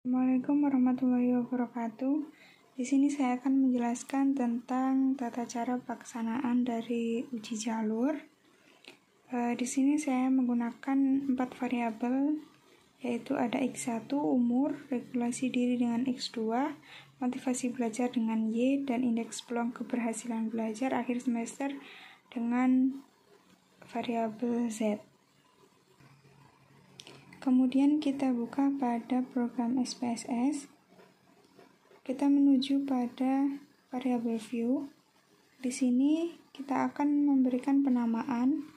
Assalamualaikum warahmatullahi wabarakatuh. Di sini saya akan menjelaskan tentang tata cara pelaksanaan dari uji jalur. Di sini saya menggunakan 4 variabel, yaitu ada X1 umur, regulasi diri dengan X2, motivasi belajar dengan Y, dan indeks peluang keberhasilan belajar akhir semester dengan variabel Z. Kemudian kita buka pada program SPSS. Kita menuju pada variabel view. Di sini kita akan memberikan penamaan.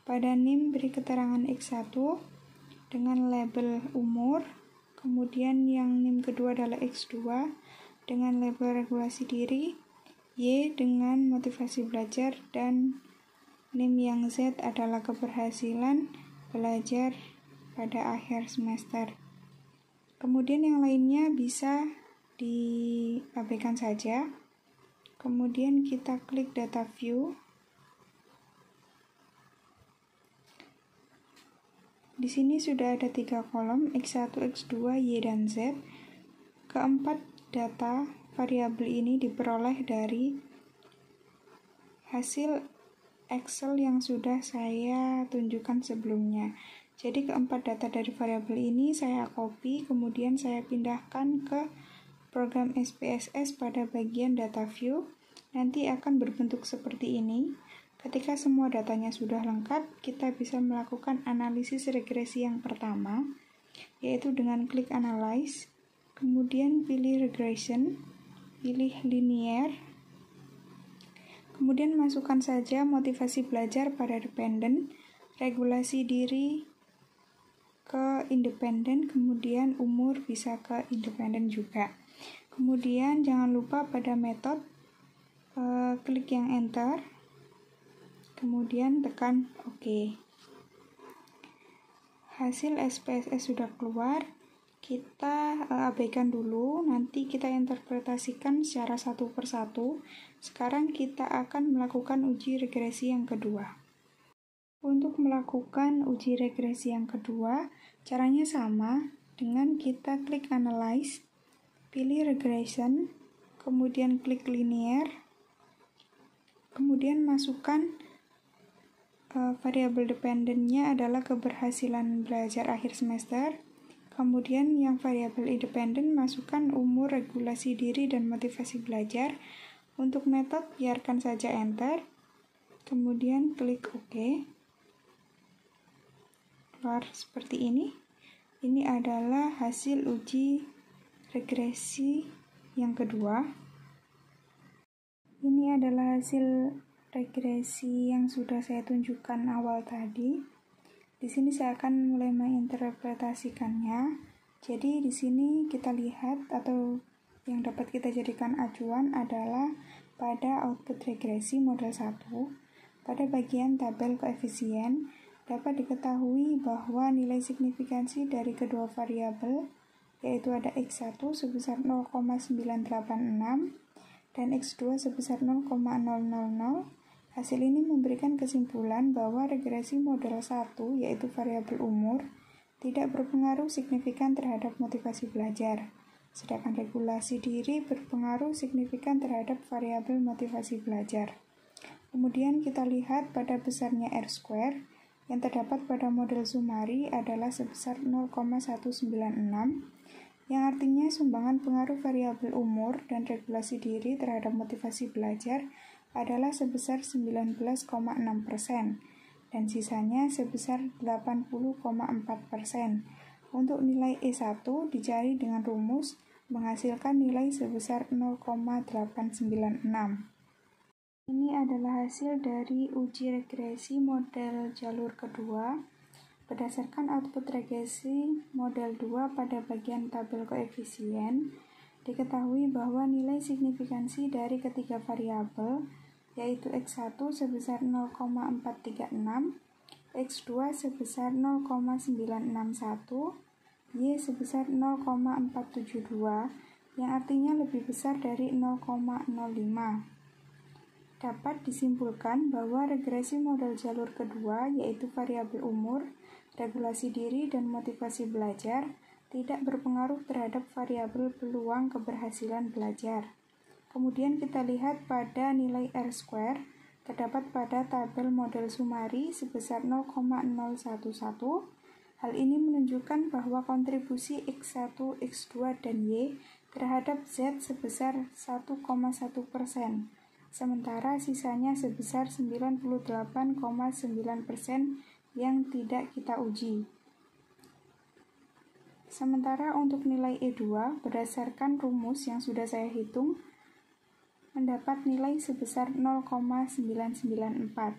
Pada NIM beri keterangan X1 dengan label umur. Kemudian yang NIM kedua adalah X2 dengan label regulasi diri, Y dengan motivasi belajar, dan NIM yang Z adalah keberhasilan belajar pada akhir semester. Kemudian yang lainnya bisa diabaikan saja. Kemudian kita klik data view. Di sini sudah ada 3 kolom, X1, X2, Y, dan Z. Keempat data variabel ini diperoleh dari hasil Excel yang sudah saya tunjukkan sebelumnya. Jadi keempat data dari variabel ini saya copy, kemudian saya pindahkan ke program SPSS pada bagian data view. Nanti akan berbentuk seperti ini. Ketika semua datanya sudah lengkap, kita bisa melakukan analisis regresi yang pertama, yaitu dengan klik Analyze, kemudian pilih Regression, pilih Linear, kemudian masukkan saja motivasi belajar pada dependen, regulasi diri ke independen, kemudian umur bisa ke independen juga. Kemudian jangan lupa pada metode, klik yang enter, kemudian tekan OK. Hasil SPSS sudah keluar, kita abaikan dulu, nanti kita interpretasikan secara satu persatu. Sekarang kita akan melakukan uji regresi yang kedua. Untuk melakukan uji regresi yang kedua, caranya sama dengan kita klik Analyze, pilih Regression, kemudian klik Linear, kemudian masukkan variabel dependennya adalah keberhasilan belajar akhir semester, kemudian yang variabel independen masukkan umur, regulasi diri, dan motivasi belajar. Untuk metode biarkan saja enter, kemudian klik OK. Keluar seperti ini. Ini adalah hasil uji regresi yang kedua. Ini adalah hasil regresi yang sudah saya tunjukkan awal tadi. Di sini saya akan mulai menginterpretasikannya. Jadi di sini kita lihat atau yang dapat kita jadikan acuan adalah pada output regresi model 1, pada bagian tabel koefisien dapat diketahui bahwa nilai signifikansi dari kedua variabel, yaitu ada X1 sebesar 0,986 dan X2 sebesar 0,000. Hasil ini memberikan kesimpulan bahwa regresi model 1, yaitu variabel umur, tidak berpengaruh signifikan terhadap motivasi belajar, sedangkan regulasi diri berpengaruh signifikan terhadap variabel motivasi belajar. Kemudian kita lihat pada besarnya R2 yang terdapat pada model Sumari adalah sebesar 0,196, yang artinya sumbangan pengaruh variabel umur dan regulasi diri terhadap motivasi belajar adalah sebesar 19,6%, dan sisanya sebesar 80,4%. Untuk nilai E1 dicari dengan rumus menghasilkan nilai sebesar 0,896. Ini adalah hasil dari uji regresi model jalur kedua. Berdasarkan output regresi model 2 pada bagian tabel koefisien, diketahui bahwa nilai signifikansi dari ketiga variabel, yaitu X1 sebesar 0,436, X2 sebesar 0,961, Y sebesar 0,472, yang artinya lebih besar dari 0,05. Dapat disimpulkan bahwa regresi model jalur kedua, yaitu variabel umur, regulasi diri, dan motivasi belajar, tidak berpengaruh terhadap variabel peluang keberhasilan belajar. Kemudian kita lihat pada nilai R-square, terdapat pada tabel model Sumari sebesar 0,011. Hal ini menunjukkan bahwa kontribusi X1, X2, dan Y terhadap Z sebesar 1,1%, sementara sisanya sebesar 98,9% yang tidak kita uji. Sementara untuk nilai E2, berdasarkan rumus yang sudah saya hitung, mendapat nilai sebesar 0,994.